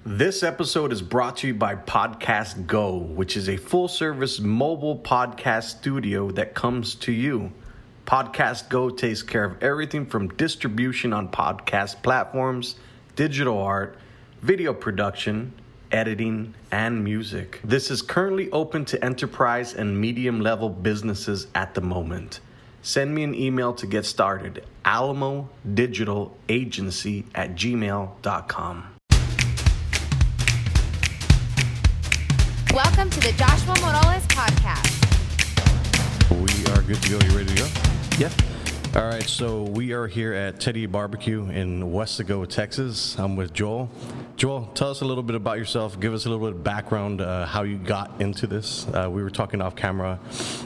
This episode is brought to you by Podcast Go, which is a full-service mobile podcast studio that comes to you. Podcast Go takes care of everything from distribution on podcast platforms, digital art, video production, editing, and music. This is currently open to enterprise and medium-level businesses at the moment. Send me an email to get started, alamodigitalagency@gmail.com. Welcome to the Joshua Morales podcast. We are good to go. You ready to go? Yeah. All right, so we are here at Teddy Barbecue in Weslaco, Texas. I'm with Joel. Joel, tell us a little bit about yourself. Give us a little bit of background, how you got into this. We were talking off camera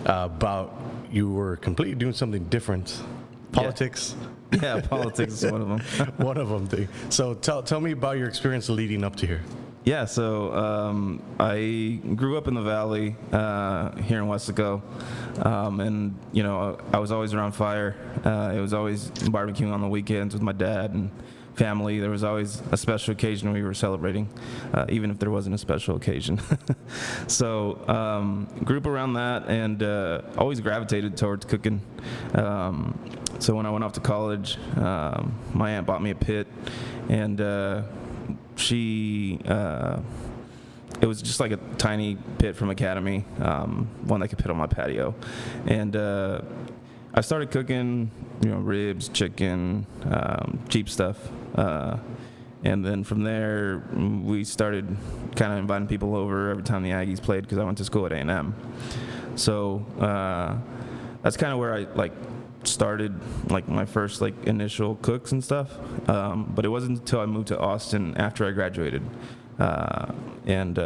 about you were completely doing something different. Politics. Yeah, politics is one of them. One of them. So tell me about your experience leading up to here. Yeah, so I grew up in the Valley here in Weslaco, and you know I was always around fire. It was always barbecuing on the weekends with my dad and family. There was always a special occasion we were celebrating, even if there wasn't a special occasion. So grew up around that and always gravitated towards cooking. So when I went off to college, my aunt bought me a pit, and it was just like a tiny pit from Academy, one that could fit on my patio. And I started cooking, ribs, chicken, cheap stuff. And then from there, we started kind of inviting people over every time the Aggies played because I went to school at A&M. So that's kind of where I started my first initial cooks and stuff, but it wasn't until I moved to Austin after I graduated, and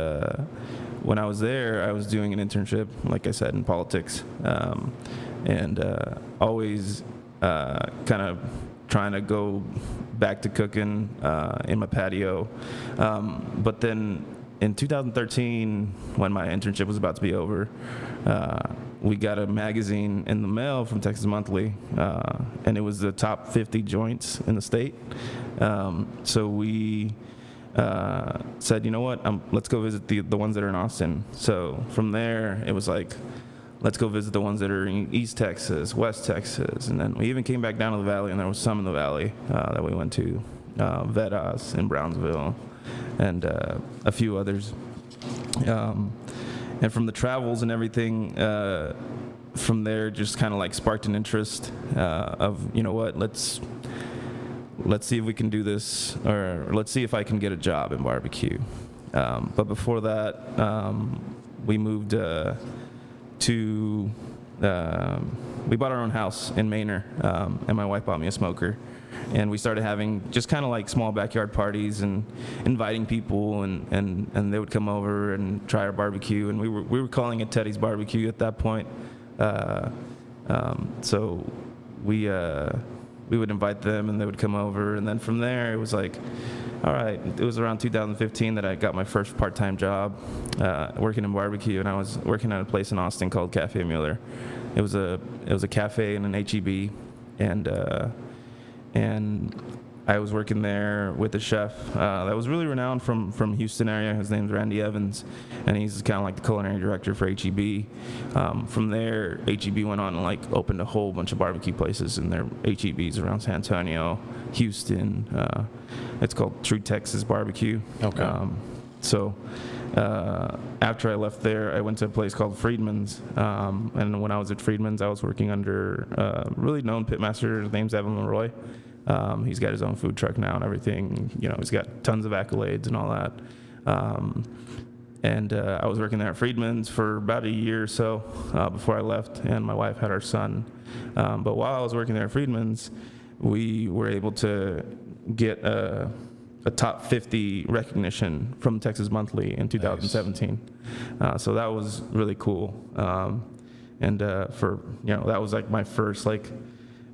when I was there I was doing an internship, like I said, in politics, and always kind of trying to go back to cooking in my patio, but then in 2013, when my internship was about to be over, we got a magazine in the mail from Texas Monthly, and it was the top 50 joints in the state. So we said, you know what, let's go visit the ones that are in Austin. So from there, it was let's go visit the ones that are in East Texas, West Texas, and then we even came back down to the Valley, and there was some in the Valley that we went to, Vedas in Brownsville, and a few others. And from the travels and everything, from there just kind of sparked an interest of, what, let's see if we can do this, or let's see if I can get a job in barbecue. But before that, we moved we bought our own house in Manor, and my wife bought me a smoker. And we started having just kind of small backyard parties and inviting people, and they would come over and try our barbecue. And we were calling it Teddy's Barbecue at that point. So we would invite them, and they would come over. And then from there, it was all right. It was around 2015 that I got my first part-time job working in barbecue, and I was working at a place in Austin called Cafe Mueller. It was a cafe and an HEB, and I was working there with a chef that was really renowned from Houston area. His name's Randy Evans, and he's kind of like the culinary director for HEB. From there, HEB went on and opened a whole bunch of barbecue places in their HEBs around San Antonio, Houston. It's called True Texas Barbecue. Okay. So after I left there, I went to a place called Friedman's, and when I was at Friedman's, I was working under a really known pitmaster. His name's Evan Leroy. He's got his own food truck now and everything. He's got tons of accolades and all that. And I was working there at Friedman's for about a year or so before I left, and my wife had our son. But while I was working there at Friedman's, we were able to get a top 50 recognition from Texas Monthly in 2017. Nice. So that was really cool. And for that was my first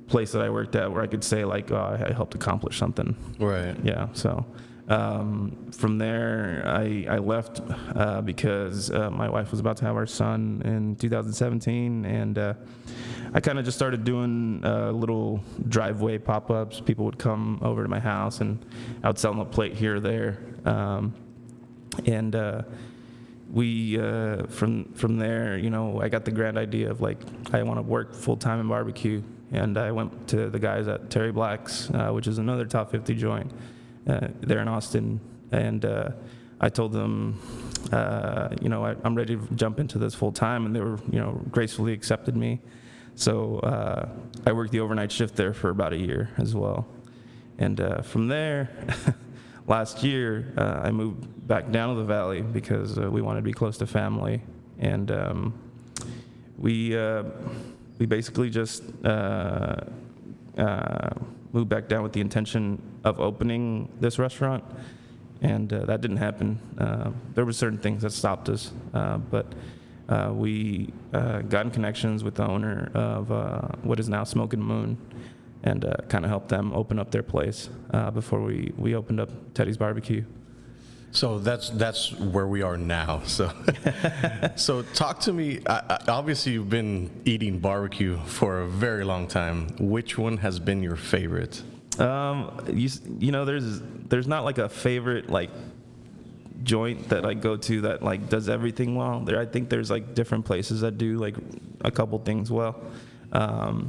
place that I worked at where I could say I helped accomplish something. Right. Yeah. So from there I left because my wife was about to have our son in 2017, and I kind of just started doing little driveway pop-ups. People would come over to my house, and I would sell them a plate here or there. And we from there, I got the grand idea of like I want to work full time in barbecue, and I went to the guys at Terry Black's, which is another top 50 joint there in Austin, and I told them, I'm ready to jump into this full time, and they were, gracefully accepted me. So I worked the overnight shift there for about a year as well, and from there. Last year, I moved back down to the valley because we wanted to be close to family, and we basically just moved back down with the intention of opening this restaurant, and that didn't happen. There were certain things that stopped us, but we got in connections with the owner of what is now Smokin Moon, and kind of helped them open up their place before we opened up Teddy's Barbecue. So that's where we are now. So, so talk to me. Obviously, you've been eating barbecue for a very long time. Which one has been your favorite? There's not like a favorite like joint that I go to that like does everything well. I think there's like different places that do like a couple things well.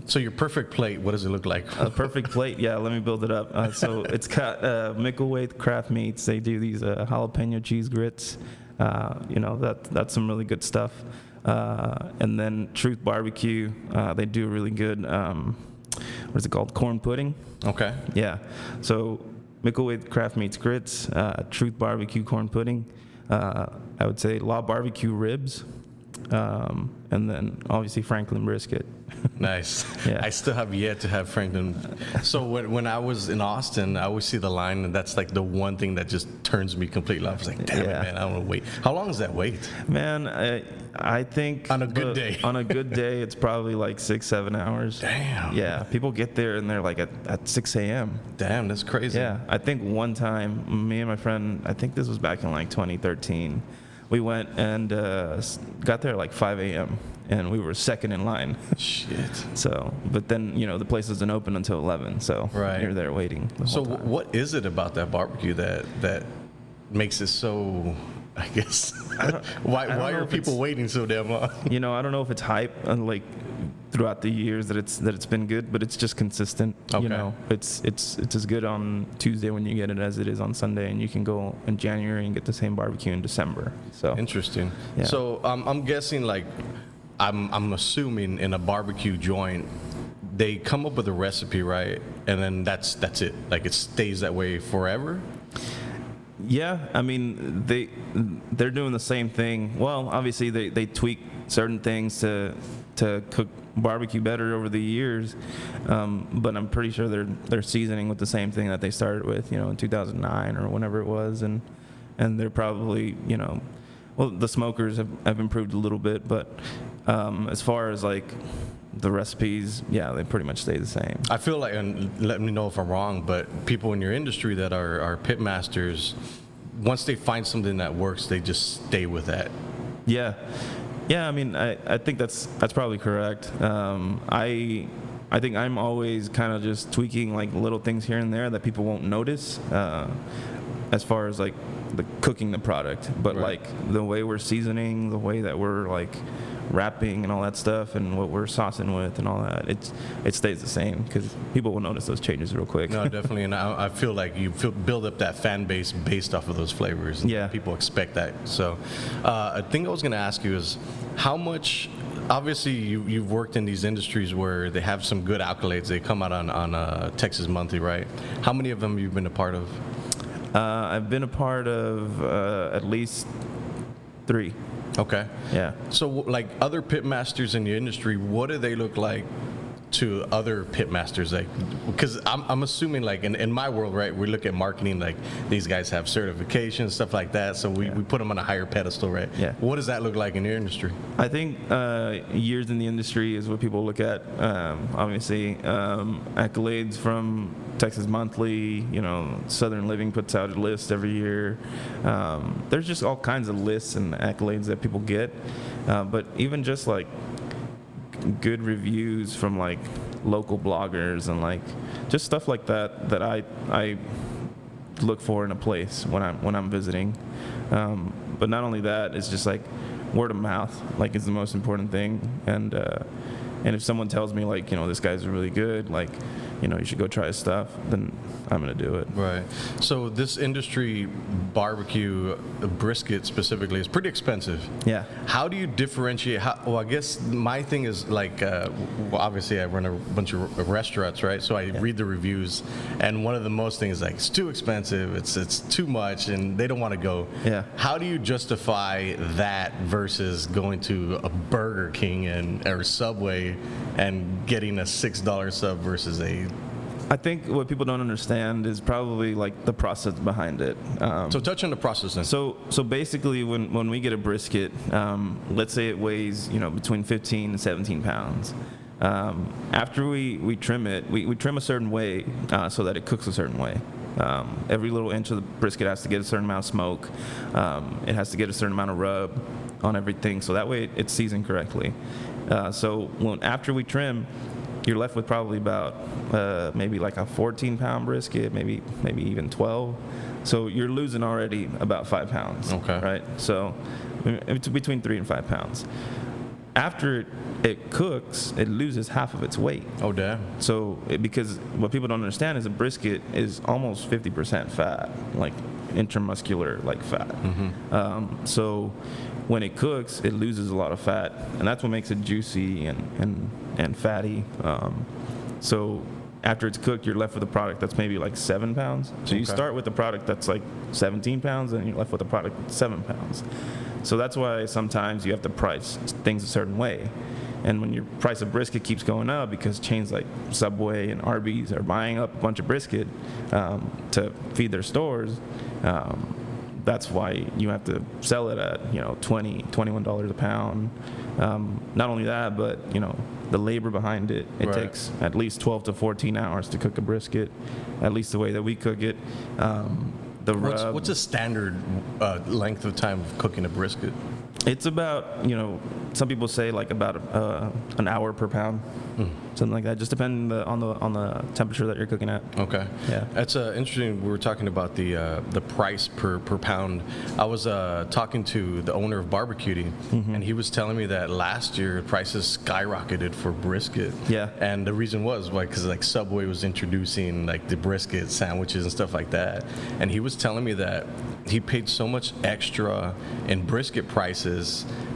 So your perfect plate, what does it look like? A perfect plate, yeah. Let me build it up. So it's got Mickelwaite Craft Meats. They do these jalapeno cheese grits. That's some really good stuff. And then Truth Barbecue, they do really good. What is it called? Corn pudding. Okay. Yeah. So Mickelwaite Craft Meats grits, Truth Barbecue corn pudding. I would say Law Barbecue ribs. And then obviously Franklin brisket. Nice. Yeah. I still have yet to have Franklin. So when I was in Austin, I always see the line, and that's like the one thing that just turns me completely off. I was like, damn it, man, I don't want to wait. How long is that wait? Man, I think on a good day. On a good day, it's probably like 6-7 hours. Damn. Yeah, people get there and they're like at 6 a.m. Damn, that's crazy. Yeah, I think one time, me and my friend, I think this was back in like 2013. We went and got there at like 5 a.m. and we were second in line. Shit. So, but then, the place doesn't open until 11, so right. You're there waiting the whole time. What is it about that barbecue that makes it so, I guess, why are people waiting so damn long? I don't know if it's hype, like throughout the years that it's been good, but it's just consistent. Okay. It's as good on Tuesday when you get it as it is on Sunday, and you can go in January and get the same barbecue in December. So interesting. Yeah. So I'm guessing, like, I'm assuming in a barbecue joint, they come up with a recipe, right? And then that's it. Like, it stays that way forever. Yeah, I mean they're doing the same thing. Well, obviously they tweak certain things to cook barbecue better over the years, but I'm pretty sure they're seasoning with the same thing that they started with, in 2009 or whenever it was, and they're probably, well, the smokers have improved a little bit, but as far as like the recipes, yeah, they pretty much stay the same. I feel like, and let me know if I'm wrong, but people in your industry that are pitmasters, once they find something that works, they just stay with that. Yeah. I mean, I think that's probably correct. I think I'm always kind of just tweaking like little things here and there that people won't notice, as far as like the cooking the product, but right. Like the way we're seasoning, the way that we're like wrapping and all that stuff, and what we're saucing with and all that, it stays the same because people will notice those changes real quick. No, definitely, and I feel like you build up that fan base based off of those flavors. Yeah, people expect that. So, a thing I was going to ask you is how much. Obviously, you've worked in these industries where they have some good accolades. They come out on Texas Monthly, right? How many of them you've been a part of? I've been a part of at least 3. Okay. Yeah. So, like, other pitmasters in the industry, what do they look like to other pitmasters? Like, because I'm assuming, like, in my world, right, we look at marketing, like, these guys have certifications, stuff like that, so we put them on a higher pedestal, right? Yeah. What does that look like in your industry? I think years in the industry is what people look at. Obviously, accolades from Texas Monthly, Southern Living puts out a list every year. There's just all kinds of lists and accolades that people get, but even just like good reviews from like local bloggers and like just stuff like that I look for in a place when I'm visiting. But not only that, it's just like word of mouth, like, is the most important thing. And if someone tells me, like, this guy's really good, like, you should go try his stuff, then I'm going to do it. Right. So this industry, barbecue, brisket specifically, is pretty expensive. Yeah. How do you differentiate? Well, I guess my thing is like, obviously I run a bunch of restaurants, right? So I read the reviews, and one of the most things is like, it's too expensive, it's too much, and they don't want to go. Yeah. How do you justify that versus going to a Burger King or Subway and getting a $6 sub versus I think what people don't understand is probably like the process behind it. So touch on the process then. So basically, when we get a brisket, let's say it weighs between 15 and 17 pounds. After we trim it, we trim a certain way so that it cooks a certain way. Every little inch of the brisket has to get a certain amount of smoke. It has to get a certain amount of rub on everything, so that way it's seasoned correctly. So after we trim, you're left with probably about maybe like a 14-pound brisket, maybe even 12. So you're losing already about 5 pounds. Okay. Right? So it's between 3 and 5 pounds. After it cooks, it loses half of its weight. Oh, damn. So because what people don't understand is a brisket is almost 50% fat, like intramuscular like fat. Mm-hmm. So when it cooks, it loses a lot of fat, and that's what makes it juicy and fatty. So after it's cooked, you're left with a product that's maybe like 7 pounds. So you start with a product that's like 17 pounds, and you're left with a product that's 7 pounds. So that's why sometimes you have to price things a certain way. And when your price of brisket keeps going up because chains like Subway and Arby's are buying up a bunch of brisket to feed their stores, that's why you have to sell it at $20, $21 a pound. Not only that, but the labor behind it. It takes at least 12 to 14 hours to cook a brisket, at least the way that we cook it. What's a standard length of time of cooking a brisket? It's about, some people say like about an hour per pound, something like that. Just depending on the temperature that you're cooking at. Okay. Yeah. That's interesting. We were talking about the price per pound. I was talking to the owner of Barbecuity, and he was telling me that last year prices skyrocketed for brisket. Yeah. And the reason was because like Subway was introducing like the brisket sandwiches and stuff like that, and he was telling me that he paid so much extra in brisket prices.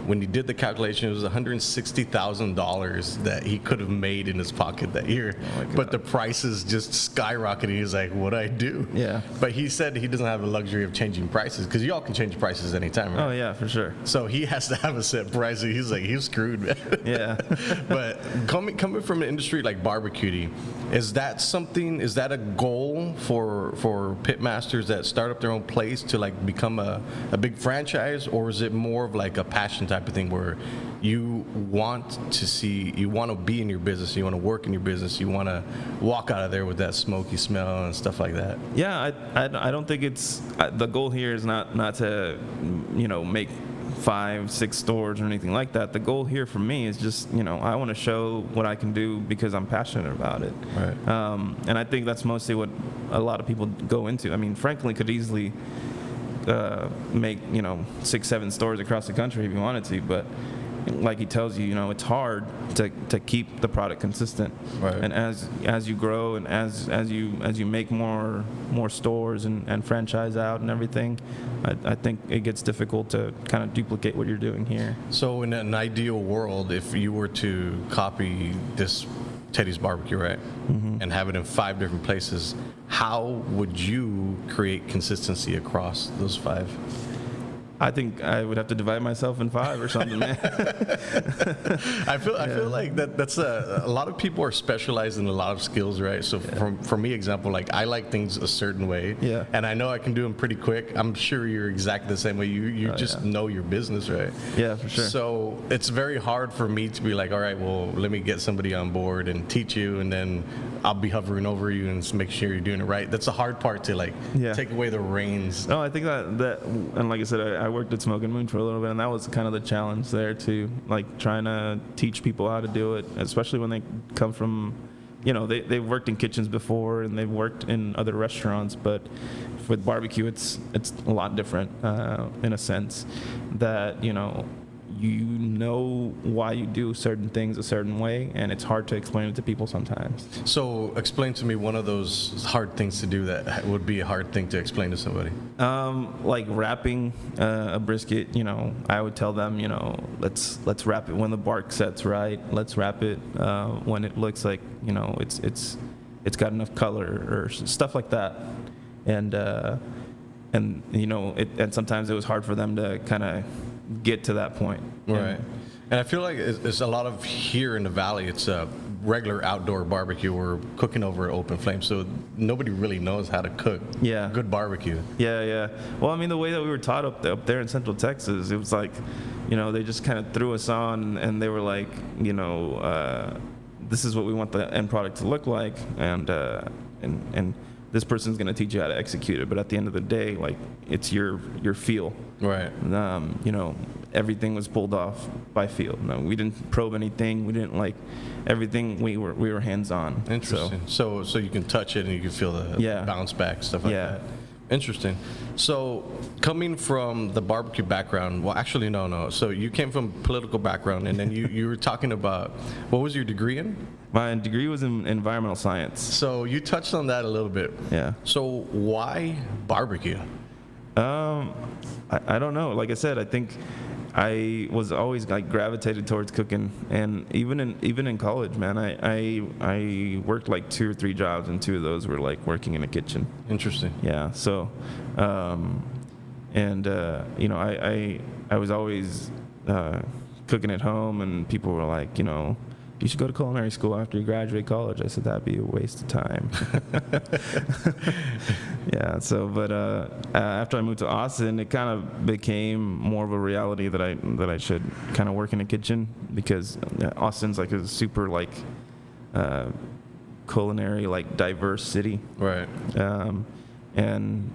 When he did the calculation, it was $160,000 that he could have made in his pocket that year. Oh, but the prices just skyrocketed. He's like, what do I do? Yeah. But he said he doesn't have the luxury of changing prices because y'all can change prices anytime, right? Oh, yeah, for sure. So he has to have a set price. So he's like, he's screwed, man. Yeah. But coming from an industry like Barbecuity, is that a goal for pitmasters that start up their own place to like become a big franchise, or is it more of like a passion type of thing where you want to be in your business, you want to work in your business, you want to walk out of there with that smoky smell and stuff like that? Yeah, I don't think it's the goal here is not to make 5-6 stores or anything like that. The goal here for me is just I want to show what I can do because I'm passionate about it. Right. And I think that's mostly what a lot of people go into. I mean, Franklin could easily make 6-7 stores across the country if you wanted to, but like he tells you, it's hard to keep the product consistent. Right. And as you grow and as you make more stores and franchise out and everything, I think it gets difficult to kind of duplicate what you're doing here. So in an ideal world, if you were to copy this Teddy's Barbecue, right, and have it in 5 different places, how would you create consistency across those 5? I think I would have to divide myself in 5 or something, man. I feel like that's a lot of people are specialized in a lot of skills, right? So for me, example, like I like things a certain way, and I know I can do them pretty quick. I'm sure you're exactly the same way. You know your business, right? Yeah, for sure. So it's very hard for me to be like, all right, well, let me get somebody on board and teach you, and then I'll be hovering over you and make sure you're doing it right. That's the hard part to take away the reins. No, I think that and like I said, I worked at Smokin Moon for a little bit, and that was kind of the challenge there too, like trying to teach people how to do it, especially when they come from they've worked in kitchens before and they've worked in other restaurants, but with barbecue, it's a lot different in a sense that, you know why you do certain things a certain way, and it's hard to explain it to people sometimes. So explain to me one of those hard things to do that would be a hard thing to explain to somebody. Like wrapping a brisket, I would tell them, let's wrap it when the bark sets right. Let's wrap it when it looks like, it's got enough color or stuff like that. And sometimes it was hard for them to kind of get to that point. Right. And I feel like it's a lot of here in the valley, it's a regular outdoor barbecue or cooking over an open flame. So nobody really knows how to cook good barbecue. Yeah. Well, I mean, the way that we were taught up there in Central Texas, it was like, they just kind of threw us on and they were like, this is what we want the end product to look like. And this person's going to teach you how to execute it. But at the end of the day, like, it's your feel. Right. Everything was pulled off by feel. No, we didn't probe anything. We didn't everything. We were hands on. Interesting. So you can touch it and you can feel the bounce back, stuff like that. Interesting. So coming from the barbecue background, well, actually, no. So you came from political background, and then you were talking about, what was your degree in? My degree was in environmental science. So you touched on that a little bit. Yeah. So why barbecue? I don't know. Like I said, I think I was always gravitated towards cooking, and even in college, man, I worked like 2 or 3 jobs, and 2 of those were like working in a kitchen. Interesting. Yeah. So, I was always cooking at home, and people were like, you should go to culinary school after you graduate college. I said, that'd be a waste of time. Yeah. So, but after I moved to Austin, it kind of became more of a reality that I should kind of work in a kitchen, because Austin's like a super culinary diverse city. Right. And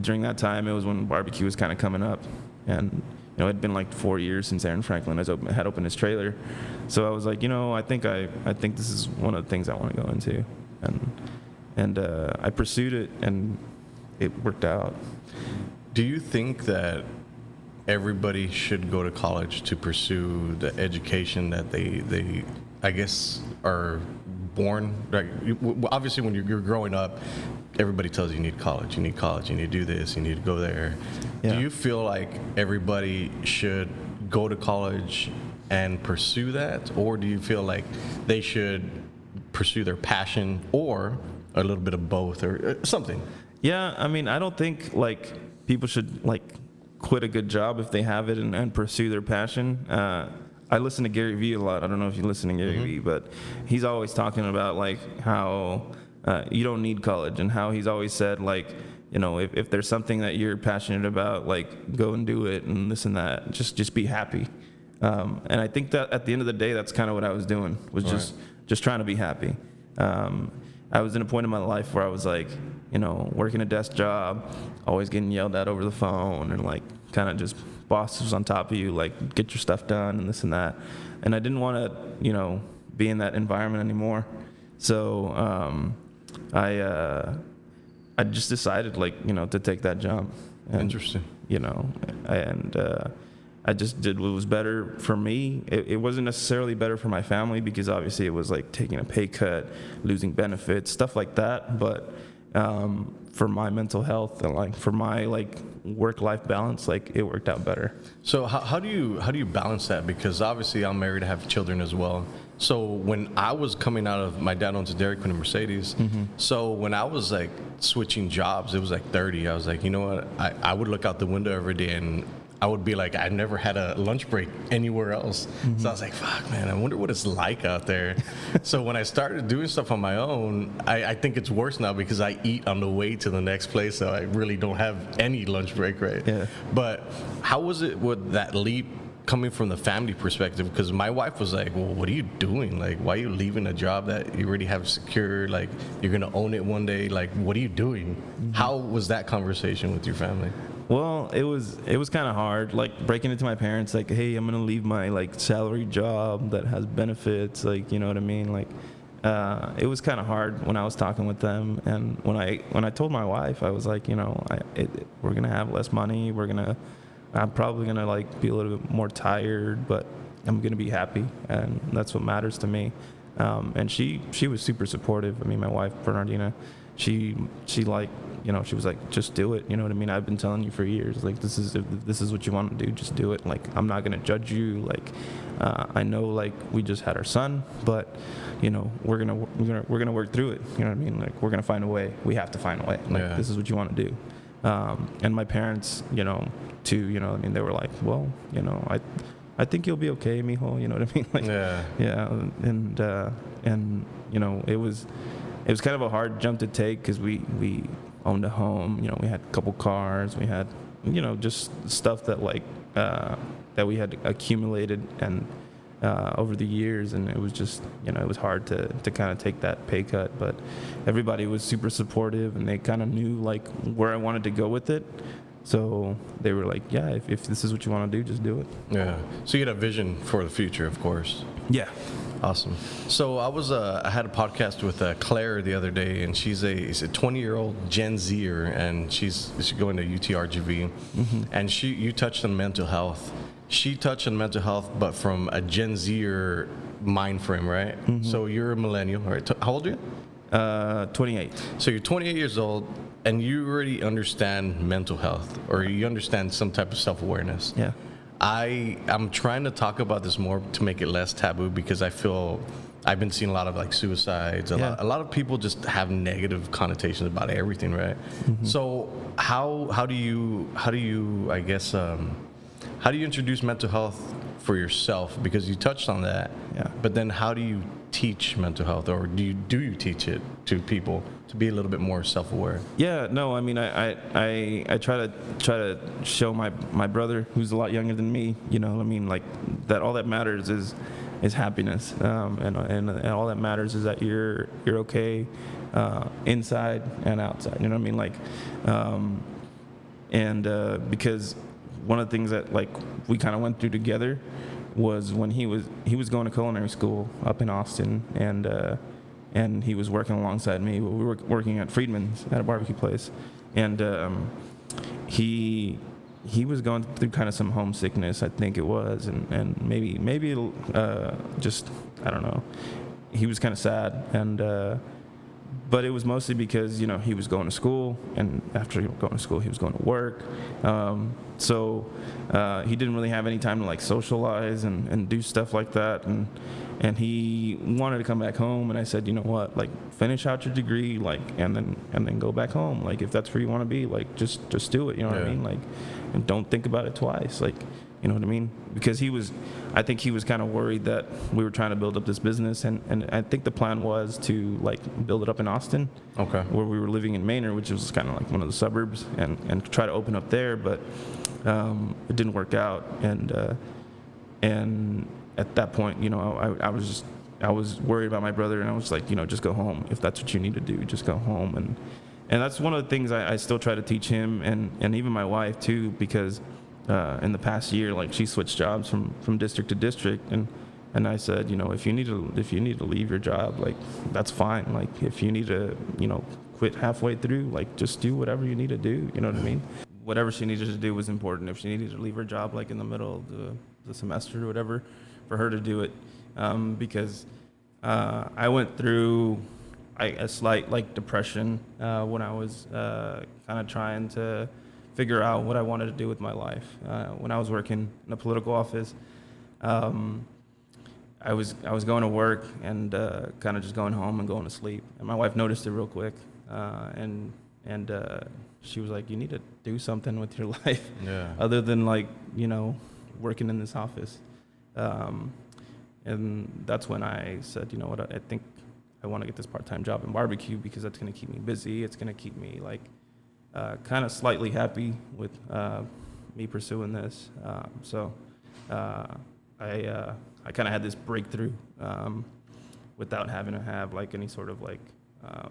during that time, it was when barbecue was kind of coming up, and it had been like 4 years since Aaron Franklin had opened his trailer. So I was like, I think this is one of the things I want to go into, and I pursued it, and it worked out. Do you think that everybody should go to college to pursue the education that they I guess are born? Like, obviously, when you're growing up, everybody tells you you need college, you need to do this, you need to go there. Yeah. Do you feel like everybody should go to college and pursue that, or do you feel like they should pursue their passion, or a little bit of both, or something? Yeah, I mean, I don't think people should quit a good job if they have it and pursue their passion. I listen to Gary Vee a lot. I don't know if you listen to Gary Vee, but he's always talking about how you don't need college, and how he's always said if there's something that you're passionate about, go and do it, and this and that. Just be happy. And I think that at the end of the day, that's kind of what I was doing, was just trying to be happy. I was in a point in my life where I was working a desk job, always getting yelled at over the phone, and kind of just bosses on top of you, get your stuff done and this and that. And I didn't want to, be in that environment anymore. So I just decided, to take that jump. And, interesting. I just did what was better for me. It wasn't necessarily better for my family, because obviously it was taking a pay cut, losing benefits, stuff like that. But for my mental health and for my work-life balance, it worked out better. So how do you balance that? Because obviously I'm married, I have children as well. So when I was coming out of, my dad owns a Dairy Queen and Mercedes. So when I was switching jobs, it was 30. I was you know what? I would look out the window every day, and I would be I never had a lunch break anywhere else. So I was fuck, man, I wonder what it's like out there. So when I started doing stuff on my own, I think it's worse now, because I eat on the way to the next place, so I really don't have any lunch break, right? Yeah. But how was it with that leap coming from the family perspective? Because my wife was well, what are you doing? Why are you leaving a job that you already have secure? You're going to own it one day. What are you doing? How was that conversation with your family? Well, it was kind of hard, breaking into my parents, hey, I'm gonna leave my salary job that has benefits, you know what I mean, it was kind of hard when I was talking with them, and when I told my wife, I was like, we're gonna have less money. I'm probably gonna like be a little bit more tired, but I'm gonna be happy, and that's what matters to me. And she was super supportive. I mean, my wife Bernardina, she like, she was like, just do it. You know what I mean? I've been telling you for years, like, this is what you want to do, just do it. Like, I'm not gonna judge you. Like, I know, like, we just had our son, but we're gonna work through it. You know what I mean? Like, we're gonna find a way. We have to find a way. Like, this is what you want to do. And my parents, too. I mean, they were like, well, I think you'll be okay, mijo. You know what I mean? Like, and it was kind of a hard jump to take because we owned a home. We had a couple cars. We had, just stuff that like that we had accumulated and over the years, and it was just, it was hard to kind of take that pay cut. But everybody was super supportive, and they kind of knew like where I wanted to go with it. So they were like, yeah, if this is what you want to do, just do it. Yeah. So you had a vision for the future, of course. Yeah. Awesome. So I had a podcast with Claire the other day, and she's a 20-year-old Gen Zer, and she's going to UTRGV, and you touched on mental health. She touched on mental health, but from a Gen Zer mind frame, right? So you're a millennial, right? How old are you? 28. So you're 28 years old, and you already understand mental health, or you understand some type of self-awareness. Yeah. I'm trying to talk about this more to make it less taboo, because I feel I've been seeing a lot of like suicides. A lot of people just have negative connotations about everything, right? So how do you I guess how do you introduce mental health for yourself? Because you touched on that. Yeah. But then how do you teach mental health, or do you teach it to people to be a little bit more self-aware? Yeah, no, I mean, I try to show my brother, who's a lot younger than me, I mean, like, that all that matters is happiness, and all that matters is that you're okay inside and outside. You know what I mean? Like, because one of the things that like we kind of went through together was when he was going to culinary school up in Austin, and he was working alongside me. We were working at Friedman's at a barbecue place, and he was going through kind of some homesickness, I think it was, and maybe just, I don't know. He was kind of sad, and but it was mostly because he was going to school, and after going to school he was going to work, so he didn't really have any time to like socialize and do stuff like that, and he wanted to come back home, and I said, you know what, like, finish out your degree, like, and then go back home, like, if that's where you want to be, like, just do it, you know what I mean, like, and don't think about it twice, like, you know what I mean? Because I think he was kind of worried that we were trying to build up this business, and I think the plan was to like build it up in Austin, where we were living in Manor, which was kind of like one of the suburbs, and try to open up there, but it didn't work out, and at that point, I was worried about my brother, and I was like, just go home. If that's what you need to do, just go home, and that's one of the things I still try to teach him, and even my wife too, because in the past year, like, she switched jobs from district to district, and I said, if you need to leave your job, like, that's fine. Like, if you need to, quit halfway through, like, just do whatever you need to do. You know what I mean? Whatever she needed to do was important. If she needed to leave her job, like, in the middle of the semester or whatever, for her to do it, because I went through a slight like depression when I was kind of trying to figure out what I wanted to do with my life. When I was working in a political office, I was going to work and kind of just going home and going to sleep. And my wife noticed it real quick, and she was like, "You need to do something with your life, other than like working in this office." And that's when I said, you know what, I think I want to get this part-time job in barbecue, because that's going to keep me busy. It's going to keep me like kind of slightly happy with me pursuing this. So I kind of had this breakthrough without having to have like any sort of like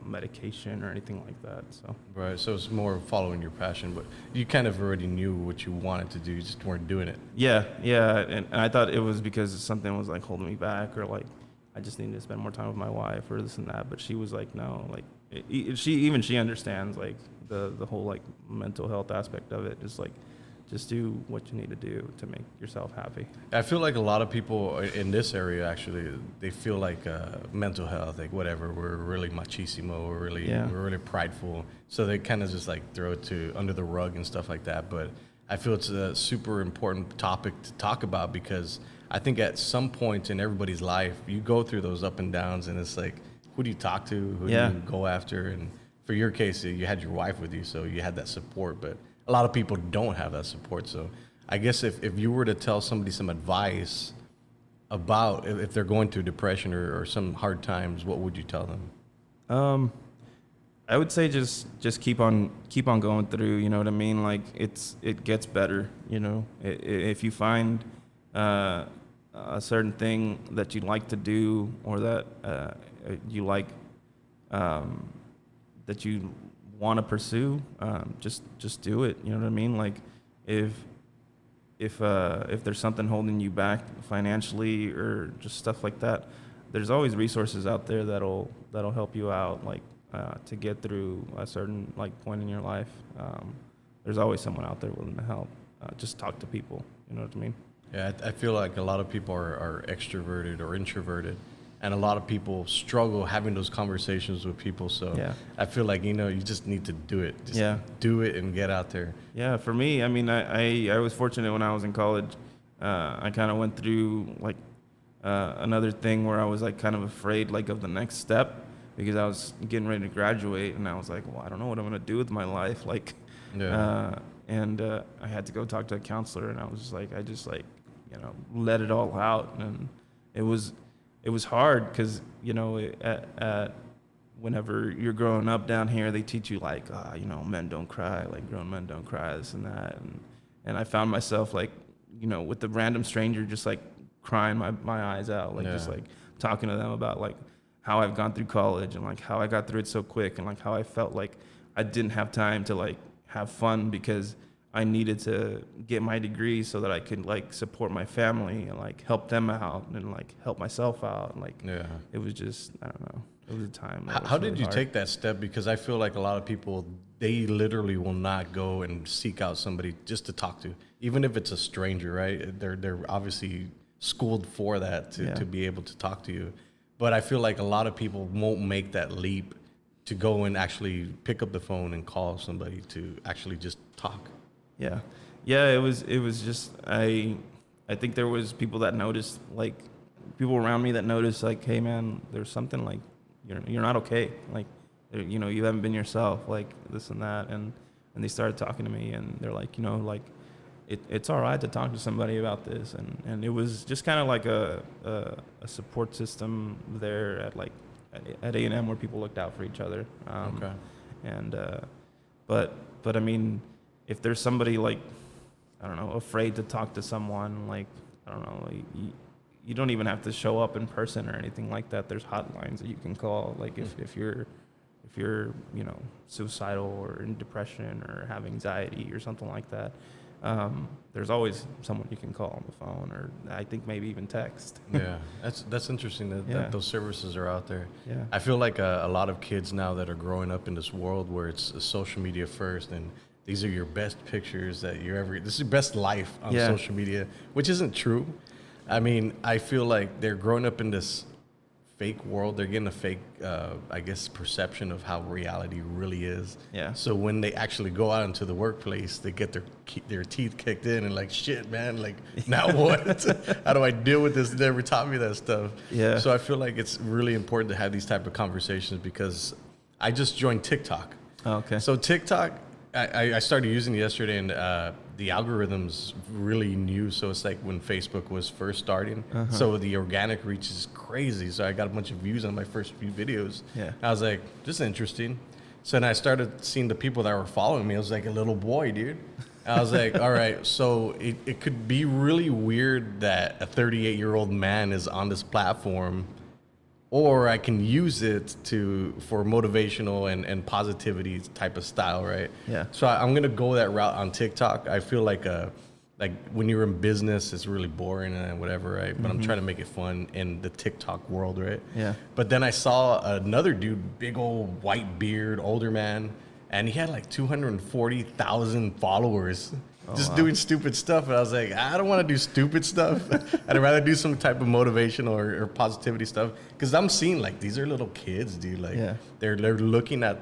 medication or anything like that. So right, so it's more following your passion, but you kind of already knew what you wanted to do, you just weren't doing it. Yeah, and I thought it was because something was like holding me back, or like I just need to spend more time with my wife or this and that. But she was like, no, like she understands like the whole like mental health aspect of it. Just do what you need to do to make yourself happy. I feel like a lot of people in this area, actually, they feel like mental health, like whatever, we're really machismo, we're really prideful. So they kind of just like throw it under the rug and stuff like that. But I feel it's a super important topic to talk about, because I think at some point in everybody's life, you go through those up and downs, and it's like, who do you talk to? Who do you go after? And for your case, you had your wife with you, so you had that support. But a lot of people don't have that support. So I guess if you were to tell somebody some advice about if they're going through depression or some hard times, what would you tell them? I would say just keep on going through. You know what I mean? Like it gets better. You know, if you find a certain thing that you like to do, or that you like that you want to pursue, just do it. You know what I mean? Like if there's something holding you back financially or just stuff like that, there's always resources out there that'll help you out, like to get through a certain like point in your life. There's always someone out there willing to help. Just talk to people. You know what I mean? Yeah, I feel like a lot of people are extroverted or introverted, and a lot of people struggle having those conversations with people. So I feel like, you just need to do it. Just do it and get out there. Yeah, for me, I mean, I was fortunate when I was in college. I kind of went through like another thing where I was like kind of afraid like of the next step, because I was getting ready to graduate, and I was like, well, I don't know what I'm gonna do with my life. Like, and I had to go talk to a counselor, and I was just like, let it all out, and it was hard, because at whenever you're growing up down here, they teach you like, men don't cry, like grown men don't cry, this and that, and I found myself like, with the random stranger, just like crying my eyes out, like just like talking to them about like how I've gone through college, and like how I got through it so quick, and like how I felt like I didn't have time to like have fun because I needed to get my degree so that I could like support my family and like help them out and like help myself out. And, like, it was just, I don't know. It was a time. How did you take that step? Because I feel like a lot of people, they literally will not go and seek out somebody just to talk to, even if it's a stranger, right? They're obviously schooled for that to be able to talk to you. But I feel like a lot of people won't make that leap to go and actually pick up the phone and call somebody to actually just talk. Yeah. It was just, I think there was people that noticed, like people around me that noticed like, hey man, there's something like, you're not okay. Like, you haven't been yourself, like this and that. And they started talking to me, and they're like, like it's all right to talk to somebody about this. And it was just kind of like a support system there at A&M where people looked out for each other. Okay. And, but I mean, if there's somebody like, I don't know, afraid to talk to someone, like, I don't know, like, you don't even have to show up in person or anything like that. There's hotlines that you can call. Like if you're, suicidal or in depression or have anxiety or something like that, there's always someone you can call on the phone, or I think maybe even text. Yeah, that's interesting that those services are out there. Yeah. I feel like a lot of kids now that are growing up in this world where it's social media first, and these are your best pictures that this is your best life on social media, which isn't true. I mean, I feel like they're growing up in this fake world. They're getting a fake, I guess, perception of how reality really is. Yeah. So when they actually go out into the workplace, they get their teeth kicked in and like, shit, man, like, now what? How do I deal with this? They never taught me that stuff. Yeah. So I feel like it's really important to have these type of conversations, because I just joined TikTok. Oh, okay. So TikTok, I started using it yesterday, and the algorithm's really new. So it's like when Facebook was first starting. So the organic reach is crazy. So I got a bunch of views on my first few videos. Yeah. I was like, this is interesting. So then I started seeing the people that were following me. I was like a little boy, dude. I was like, all right, so it could be really weird that a 38-year-old man is on this platform, or I can use it for motivational and positivity type of style, right? Yeah. So I'm going to go that route on TikTok. I feel like like when you're in business, it's really boring and whatever, right? But I'm trying to make it fun in the TikTok world, right? Yeah. But then I saw another dude, big old white beard, older man, and he had like 240,000 followers. Just doing stupid stuff. And I was like, I don't want to do stupid stuff. I'd rather do some type of motivation or positivity stuff. Because I'm seeing, like, these are little kids, dude. Like, they're looking at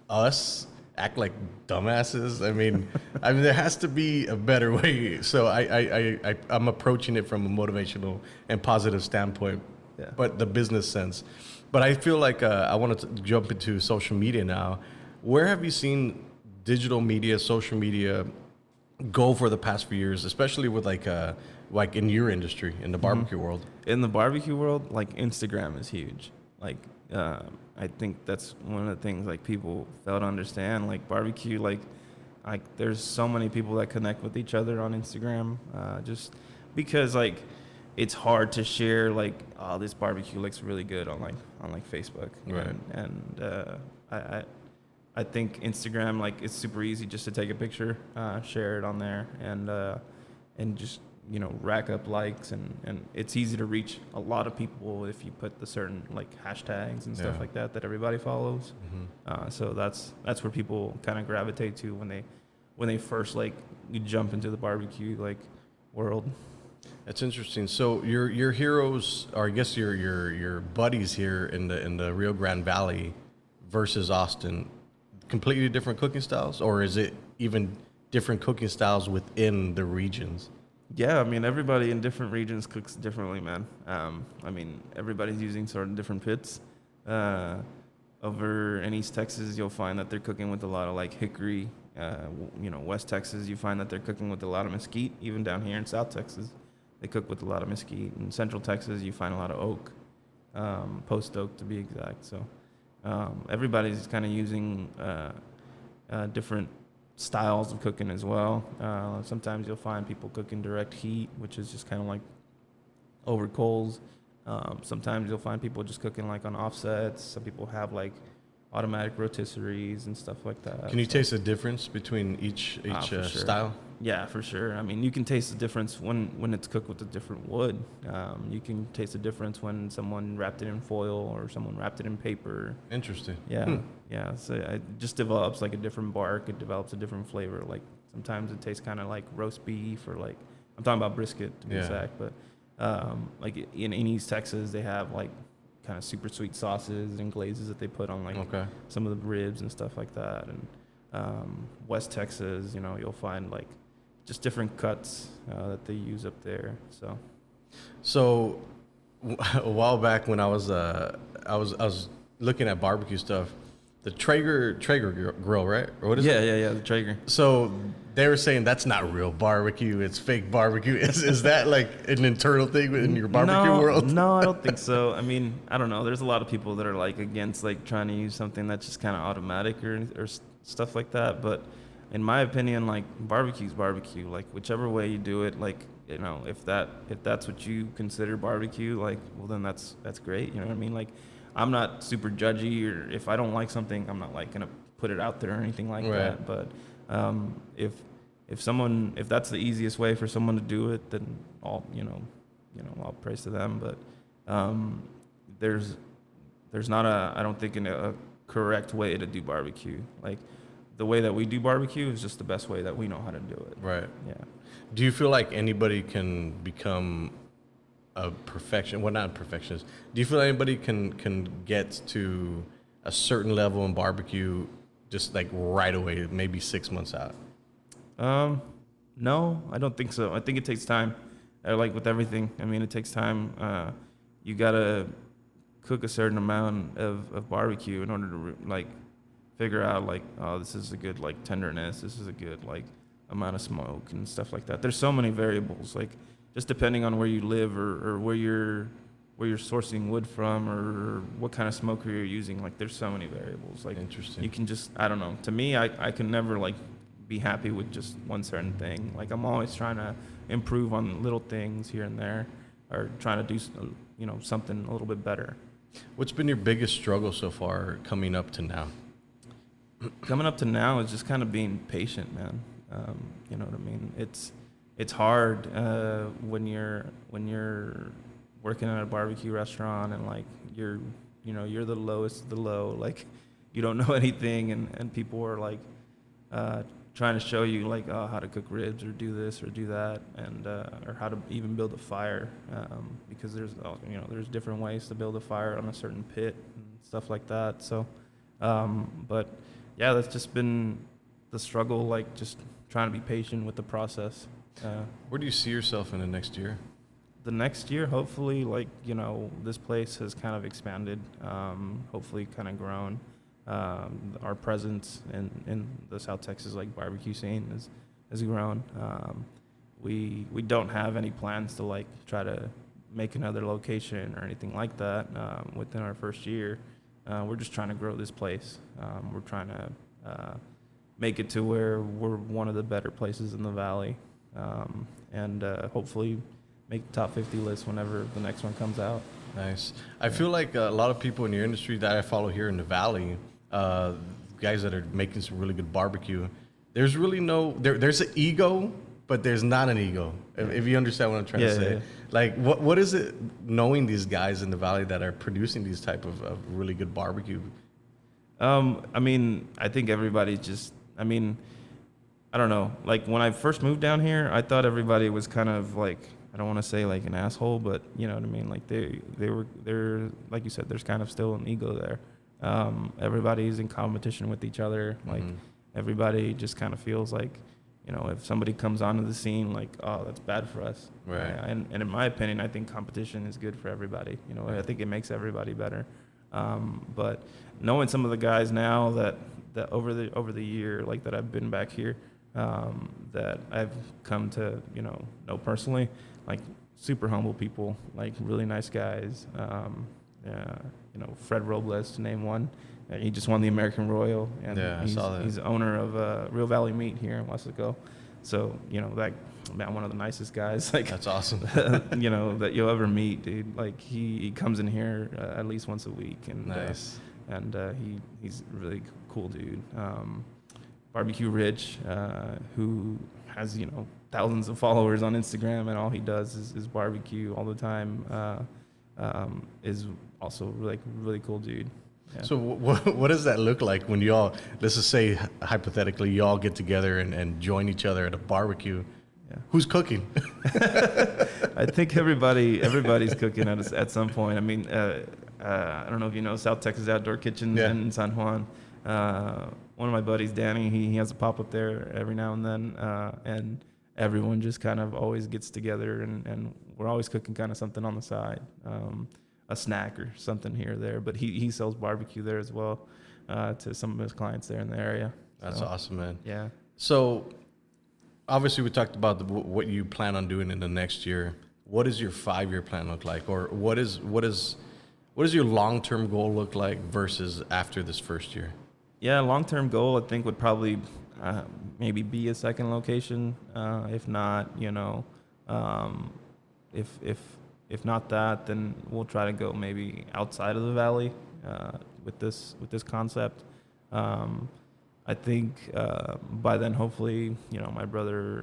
us act like dumbasses. I mean, there has to be a better way. So I'm approaching it from a motivational and positive standpoint, but the business sense. But I feel like I want to jump into social media now. Where have you seen digital media, social media go for the past few years, especially with like in your industry, in the barbecue world? In the barbecue world, like Instagram is huge. Like I think that's one of the things like people fail to understand. Like barbecue, like there's so many people that connect with each other on Instagram, just because like it's hard to share like, oh, this barbecue looks really good on Facebook. Right. And I think Instagram, like, it's super easy just to take a picture, share it on there, and just, you know, rack up likes, and it's easy to reach a lot of people if you put the certain like hashtags and stuff like that everybody follows. So that's where people kind of gravitate to when they first like jump into the barbecue like world. That's interesting. So your heroes, or I guess your buddies here in the Rio Grande Valley versus Austin, completely different cooking styles, or is it even different cooking styles within the regions? Yeah, I mean, everybody in different regions cooks differently, man. I mean, everybody's using sort of different pits. Over in East Texas, you'll find that they're cooking with a lot of like hickory. You know, West Texas, you find that they're cooking with a lot of mesquite. Even down here in South Texas, they cook with a lot of mesquite. In Central Texas, you find a lot of oak, post oak to be exact. So everybody's kind of using different styles of cooking as well. Sometimes you'll find people cooking direct heat, which is just kind of like over coals. Sometimes you'll find people just cooking like on offsets. Some people have like automatic rotisseries and stuff like that. Can you taste the difference between each sure. style? Yeah, for sure. I mean, you can taste the difference when it's cooked with a different wood. You can taste the difference when someone wrapped it in foil or someone wrapped it in paper. Interesting. Yeah, yeah. So it just develops like a different bark. It develops a different flavor. Like sometimes it tastes kind of like roast beef, or like, I'm talking about brisket to be exact. But like in East Texas, they have like kind of super sweet sauces and glazes that they put on like some of the ribs and stuff like that. And West Texas, you know, you'll find like just different cuts that they use up there. So a while back when I was looking at barbecue stuff, the Traeger grill, right? Or what is it? Yeah, the Traeger. So they were saying that's not real barbecue, it's fake barbecue. Is that like an internal thing in your barbecue world? No, I don't think so. I mean, I don't know. There's a lot of people that are like against like trying to use something that's just kind of automatic or stuff like that. But in my opinion, like barbecue's barbecue. Like whichever way you do it, like, you know, if that's what you consider barbecue, like, well then that's great. You know what I mean? Like, I'm not super judgy, or if I don't like something, I'm not like gonna put it out there or anything like that. But if that's the easiest way for someone to do it, then all praise to them. But there's not I don't think a correct way to do barbecue. Like, the way that we do barbecue is just the best way that we know how to do it. Right. Yeah. Do you feel like anybody can become a perfection? Well, not a perfectionist. Do you feel like anybody can get to a certain level in barbecue just like right away, maybe 6 months out? No, I don't think so. I think it takes time. Like with everything, I mean, it takes time. You gotta cook a certain amount of barbecue in order to like figure out like, oh, this is a good like tenderness, this is a good like amount of smoke and stuff like that. There's so many variables, like just depending on where you live or where you're sourcing wood from or what kind of smoker you're using. Like, there's so many variables. Like, interesting. You can just, I don't know. To me, I can never like be happy with just one certain thing. Like, I'm always trying to improve on little things here and there, or trying to do, you know, something a little bit better. What's been your biggest struggle so far coming up to now? Coming up to now is just kind of being patient, man. You know what I mean? It's it's hard when you're working at a barbecue restaurant and like you're the lowest of the low, like you don't know anything, and people are like trying to show you like how to cook ribs or do this or do that, and or how to even build a fire, because there's different ways to build a fire on a certain pit and stuff like that. So but yeah, that's just been the struggle, like just trying to be patient with the process. Where do you see yourself in the next year? The next year, hopefully, like, this place has kind of expanded, hopefully kind of grown. Our presence in the South Texas like barbecue scene has grown. We don't have any plans to like try to make another location or anything like that within our first year. We're just trying to grow this place. We're trying to make it to where we're one of the better places in the valley, and hopefully make the top 50 list whenever the next one comes out. Nice. I feel like a lot of people in your industry that I follow here in the valley, guys that are making some really good barbecue, there's really there's an ego, but there's not an ego, if you understand what I'm trying to say. Yeah. Like, what is it knowing these guys in the valley that are producing these type of really good barbecue? I mean, I think everybody's just, I don't know. Like, when I first moved down here, I thought everybody was kind of like, I don't want to say like an asshole, but you know what I mean? Like they're like you said, there's kind of still an ego there. Everybody's in competition with each other. Like everybody just kind of feels like, if somebody comes onto the scene, like, oh, that's bad for us. Right. And in my opinion, I think competition is good for everybody. I think it makes everybody better. But knowing some of the guys now that over the year, like that I've been back here, that I've come to, know personally, like super humble people, like really nice guys. Fred Robles, to name one. He just won the American Royal, and I saw that. He's the owner of Real Valley Meat here in Weslaco. So, one of the nicest guys. Like, that's awesome. that you'll ever meet, dude. Like he comes in here at least once a week, and nice. He's a really cool dude. Barbecue Rich, who has thousands of followers on Instagram, and all he does is barbecue all the time. Is also really cool dude. Yeah. So what does that look like when y'all, let's just say hypothetically, y'all get together and join each other at a barbecue? Yeah. Who's cooking? I think everybody's cooking at some point. I mean, I don't know if you know South Texas Outdoor Kitchens in San Juan. One of my buddies, Danny, he has a pop-up there every now and then, and everyone just kind of always gets together, and we're always cooking kind of something on the side, a snack or something here or there. But he sells barbecue there as well to some of his clients there in the area. That's awesome, man. Yeah. So obviously we talked about what you plan on doing in the next year. What does your 5-year plan look like, or what does your long-term goal look like versus after this first year? Yeah, long-term goal I think would probably maybe be a second location. If not, if not that, then we'll try to go maybe outside of the valley with this concept. I think by then, hopefully, my brother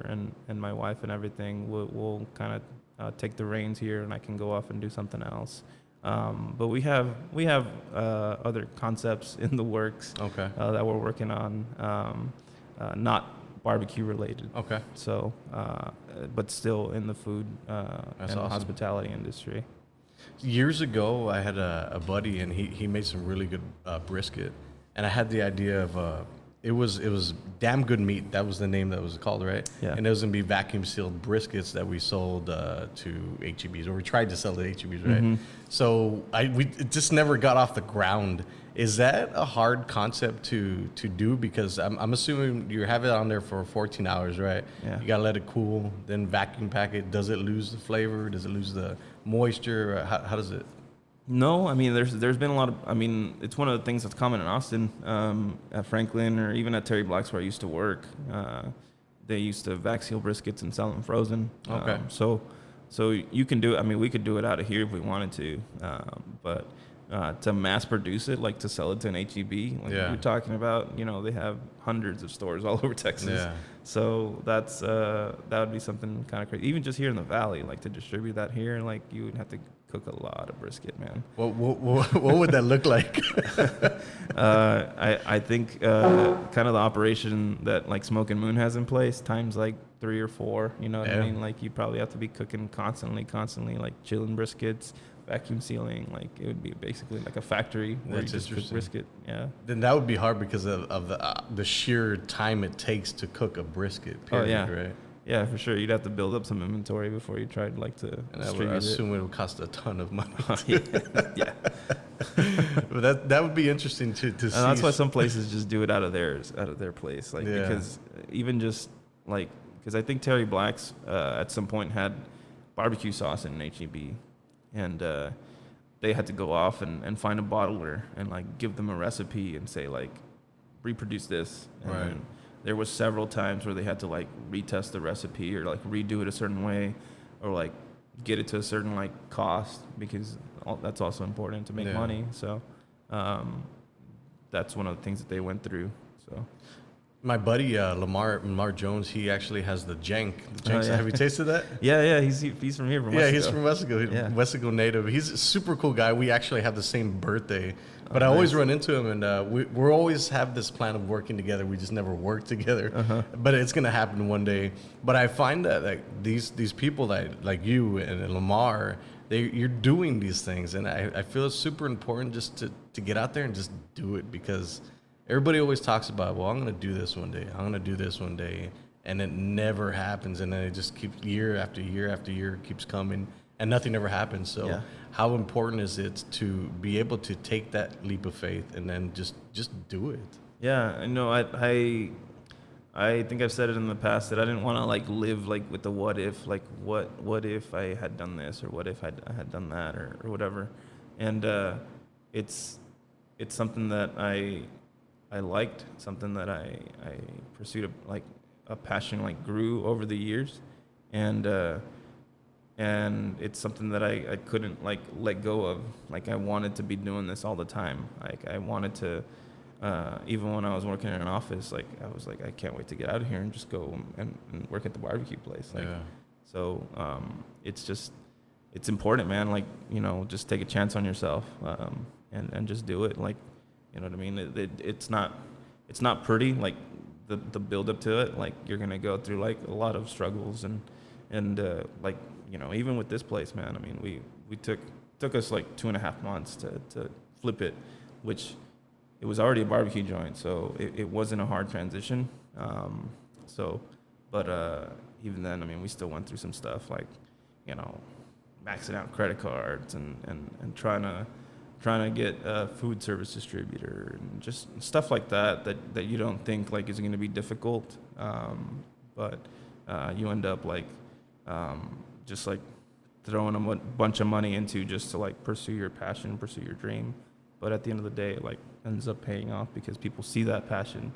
and my wife and everything will kind of take the reins here, and I can go off and do something else. But we have other concepts in the works. Okay. That we're working on, not barbecue related. Okay. So, but still in the food and awesome. Hospitality industry. Years ago, I had a buddy, and he made some really good brisket, and I had the idea of it was Damn Good Meat. That was the name that was called, right? Yeah. And it was gonna be vacuum sealed briskets that we sold to HEBs, or we tried to sell to HEBs, right? Mm-hmm. So it just never got off the ground. Is that a hard concept to do? Because I'm assuming you have it on there for 14 hours, right? Yeah. You gotta let it cool, then vacuum pack it. Does it lose the flavor? Does it lose the moisture? How does it? No, I mean, there's been a lot of, I mean, it's one of the things that's common in Austin, at Franklin, or even at Terry Black's where I used to work. They used to vac seal briskets and sell them frozen. Okay. So you can do it. I mean, we could do it out of here if we wanted to, but to mass produce it, like to sell it to an HEB. Like you're talking about, they have hundreds of stores all over Texas. Yeah. So that's that would be something kind of crazy. Even just here in the Valley, like to distribute that here, like you would have to cook a lot of brisket, man. What would that look like? I think kind of the operation that like Smokin Moon has in place times like 3 or 4. You know what I mean? Like you probably have to be cooking constantly, like chilling briskets, vacuum sealing. Like it would be basically like a factory where you just cook brisket. Yeah. Then that would be hard because of the sheer time it takes to cook a brisket. Period, right? Yeah, for sure. You'd have to build up some inventory before you tried like to distribute it. I assume it would cost a ton of money. Yeah. But that would be interesting to see. And that's why some places just do it out of their place, like because even just like because I think Terry Black's at some point had barbecue sauce in an HEB, and they had to go off and find a bottler and like give them a recipe and say like reproduce this. And right. There was several times where they had to like retest the recipe or like redo it a certain way, or like get it to a certain like cost, because that's also important to make money. So that's one of the things that they went through. So my buddy Lamar Jones, he actually has the Jenk. Have you tasted that? Yeah. He's from here. From Weslaco. He's from Weslaco. Weslaco native. He's a super cool guy. We actually have the same birthday. But I always run into him, and we always have this plan of working together. We just never work together. But it's gonna happen one day. But I find that like these people that like you and Lamar, you're doing these things, and I feel it's super important just to get out there and just do it, because everybody always talks about, well, I'm gonna do this one day. I'm gonna do this one day, and it never happens, and then it just keeps year after year after year keeps coming, and nothing ever happens. So how important is it to be able to take that leap of faith and then just do it? Yeah, I know. I think I've said it in the past that I didn't want to like live like with the what if, like what if I had done this, or what if I had done that, or whatever. And it's something that I liked, something that I pursued a passion, like grew over the years, and it's something that I couldn't like let go of. Like I wanted to be doing this all the time. Like I wanted to, even when I was working in an office, like I was like, I can't wait to get out of here and just go and work at the barbecue place. Like, so it's important, man. Like, just take a chance on yourself, and just do it. Like, you know what I mean? It's not pretty. Like the build up to it. Like you're gonna go through like a lot of struggles and like. Even with this place, man, I mean, we took us like 2.5 months to flip it, which it was already a barbecue joint, so it wasn't a hard transition. But even then, I mean, we still went through some stuff like, maxing out credit cards and trying to get a food service distributor and just stuff like that you don't think like is going to be difficult, but you end up like. Just like throwing a bunch of money into just to like pursue your passion, pursue your dream. But at the end of the day, it like ends up paying off because people see that passion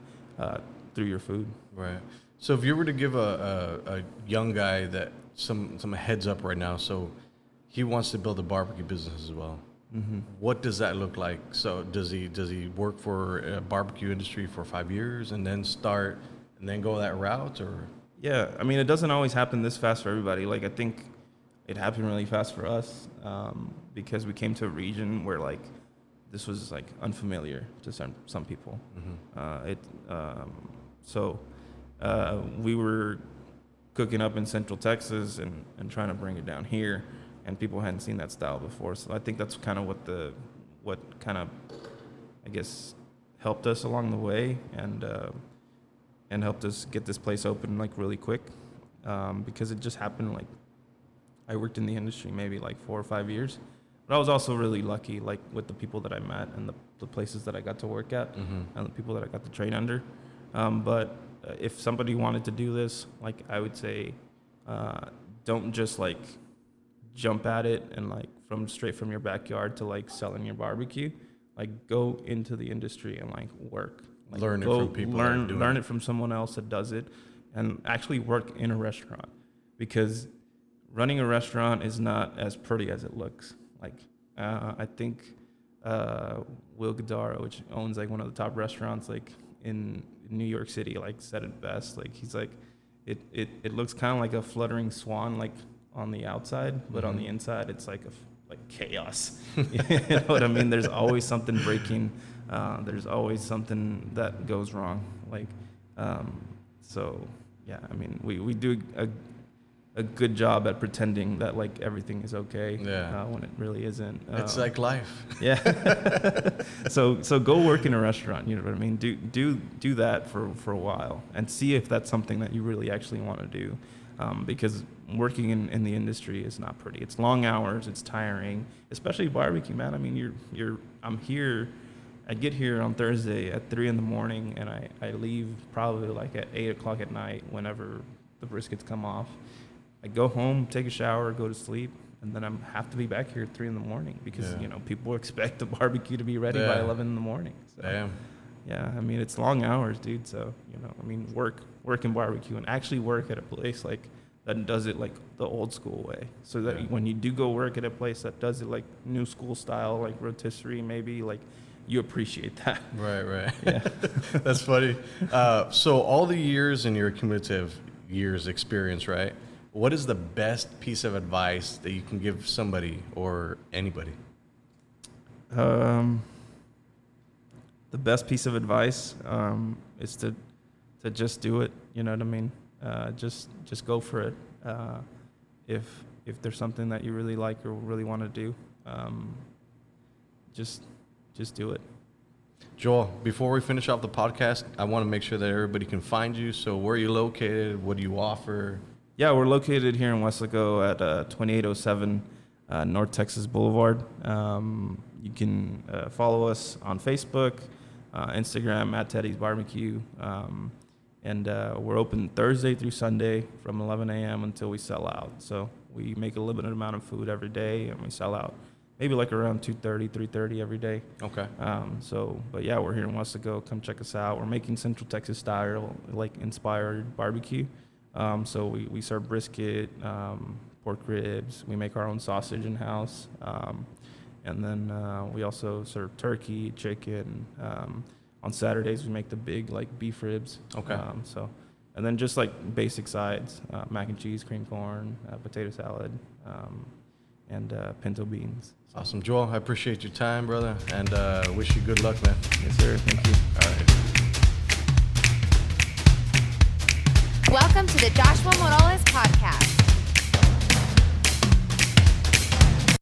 through your food. Right. So if you were to give a young guy that some heads up right now, so he wants to build a barbecue business as well. Mm-hmm. What does that look like? So does he work for a barbecue industry for 5 years and then start and then go that route, or? Yeah, I mean, it doesn't always happen this fast for everybody. Like, I think it happened really fast for us because we came to a region where, like, this was, like, unfamiliar to some people. Mm-hmm. So we were cooking up in Central Texas and trying to bring it down here, and people hadn't seen that style before. So I think that's kind of what kind of, I guess, helped us along the way, and helped us get this place open like really quick, because it just happened. Like I worked in the industry maybe like 4 or 5 years, but I was also really lucky, like with the people that I met and the places that I got to work at, mm-hmm. and the people that I got to train under. But if somebody wanted to do this, like I would say, don't just like jump at it and like straight from your backyard to like selling your barbecue. Like go into the industry and like work. Like learn it from people. Learn it from someone else that does it, and actually work in a restaurant, because running a restaurant is not as pretty as it looks. Like I think Will Guidara, which owns like one of the top restaurants like in New York City, like said it best. Like he's like, it looks kind of like a fluttering swan, like on the outside, but on the inside, it's like like chaos. You know what I mean? There's always something breaking. There's always something that goes wrong. Like, so yeah, I mean, we do a good job at pretending that like everything is okay when it really isn't. It's like life. Yeah. So go work in a restaurant. You know what I mean? Do that for a while and see if that's something that you really actually want to do, because working in the industry is not pretty. It's long hours. It's tiring, especially barbecue, man. I mean, I'm here. I get here on Thursday at 3 a.m. and I leave probably like at 8 o'clock at night whenever the briskets come off. I go home, take a shower, go to sleep, and then I have to be back here at 3 a.m. because people expect the barbecue to be ready by 11 a.m. So, Damn. Yeah, I mean, it's long hours, dude. So I mean, work in barbecue and actually work at a place like that does it like the old school way. So that when you do go work at a place that does it like new school style, like rotisserie, maybe like you appreciate that. Right. Yeah, That's funny. So all the years in your cumulative years experience, right? What is the best piece of advice that you can give somebody or anybody? The best piece of advice is to just do it. You know what I mean? Just go for it. If there's something that you really like or really want to do, just do it. Joel, before we finish off the podcast, I want to make sure that everybody can find you. So where are you located? What do you offer? Yeah, we're located here in Weslaco at 2807 North Texas Boulevard. You can follow us on Facebook, Instagram at Teddy's Barbecue. And we're open Thursday through Sunday from 11 a.m. until we sell out. So we make a limited amount of food every day, and we sell out maybe like around 2:30, 3:30 every day. Okay. But yeah, we're here in Weslaco. Come check us out. We're making Central Texas style, like inspired barbecue. So we serve brisket, pork ribs. We make our own sausage in-house. And then we also serve turkey, chicken. On Saturdays, we make the big like beef ribs. Okay. And then just like basic sides, mac and cheese, cream corn, potato salad, and pinto beans. Awesome. Joel, I appreciate your time, brother, and wish you good luck, man. Yes, sir. Thank you. All right. Welcome to the Joshua Morales podcast.